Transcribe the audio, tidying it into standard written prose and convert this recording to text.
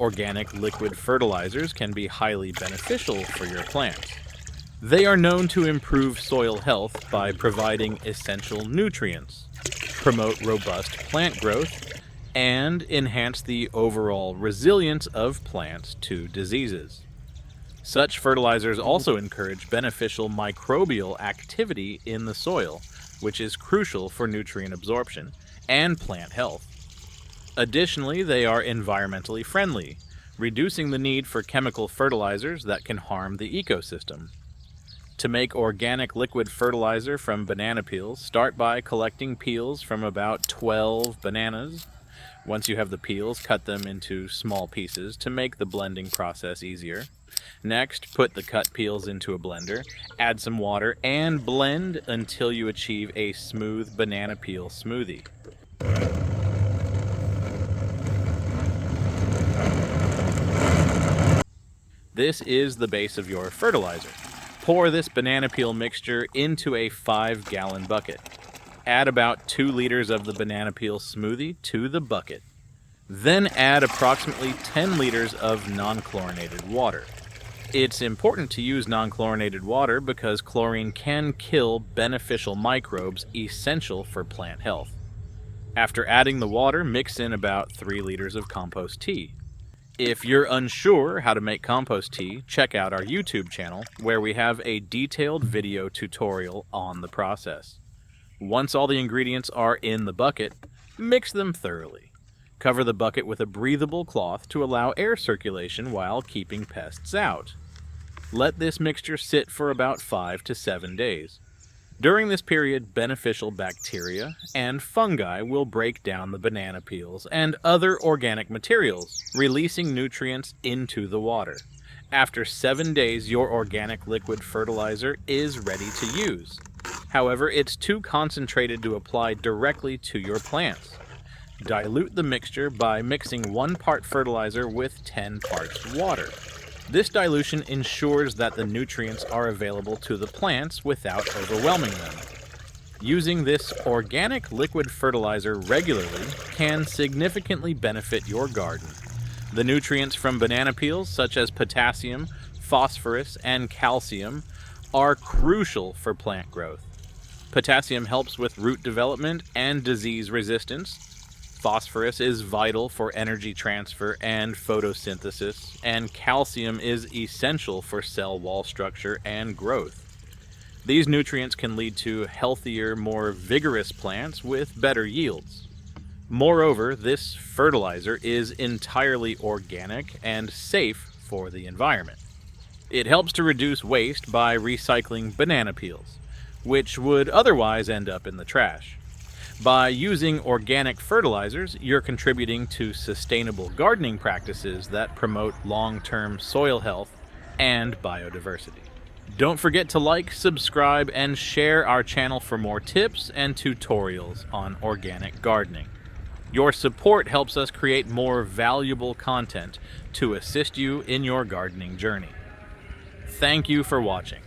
organic liquid fertilizers can be highly beneficial for your plants. They are known to improve soil health by providing essential nutrients, promote robust plant growth, and enhance the overall resilience of plants to diseases. Such fertilizers also encourage beneficial microbial activity in the soil, which is crucial for nutrient absorption and plant health. Additionally, they are environmentally friendly, reducing the need for chemical fertilizers that can harm the ecosystem. To make organic liquid fertilizer from banana peels, start by collecting peels from about 12 bananas. Once you have the peels, cut them into small pieces to make the blending process easier. Next, put the cut peels into a blender, add some water, and blend until you achieve a smooth banana peel smoothie. This is the base of your fertilizer. Pour this banana peel mixture into a 5-gallon bucket. Add about 2 liters of the banana peel smoothie to the bucket. Then add approximately 10 liters of non-chlorinated water. It's important to use non-chlorinated water because chlorine can kill beneficial microbes essential for plant health. After adding the water, mix in about 3 liters of compost tea. If you're unsure how to make compost tea, check out our YouTube channel where we have a detailed video tutorial on the process. Once all the ingredients are in the bucket, mix them thoroughly. Cover the bucket with a breathable cloth to allow air circulation while keeping pests out. Let this mixture sit for about 5 to 7 days. During this period, beneficial bacteria and fungi will break down the banana peels and other organic materials, releasing nutrients into the water. After 7 days, your organic liquid fertilizer is ready to use. However, it's too concentrated to apply directly to your plants. Dilute the mixture by mixing 1 part fertilizer with 10 parts water. This dilution ensures that the nutrients are available to the plants without overwhelming them. Using this organic liquid fertilizer regularly can significantly benefit your garden. The nutrients from banana peels, such as potassium, phosphorus, and calcium, are crucial for plant growth. Potassium helps with root development and disease resistance. Phosphorus is vital for energy transfer and photosynthesis, and calcium is essential for cell wall structure and growth. These nutrients can lead to healthier, more vigorous plants with better yields. Moreover, this fertilizer is entirely organic and safe for the environment. It helps to reduce waste by recycling banana peels, which would otherwise end up in the trash. By using organic fertilizers, you're contributing to sustainable gardening practices that promote long-term soil health and biodiversity. Don't forget to like, subscribe, and share our channel for more tips and tutorials on organic gardening. Your support helps us create more valuable content to assist you in your gardening journey. Thank you for watching.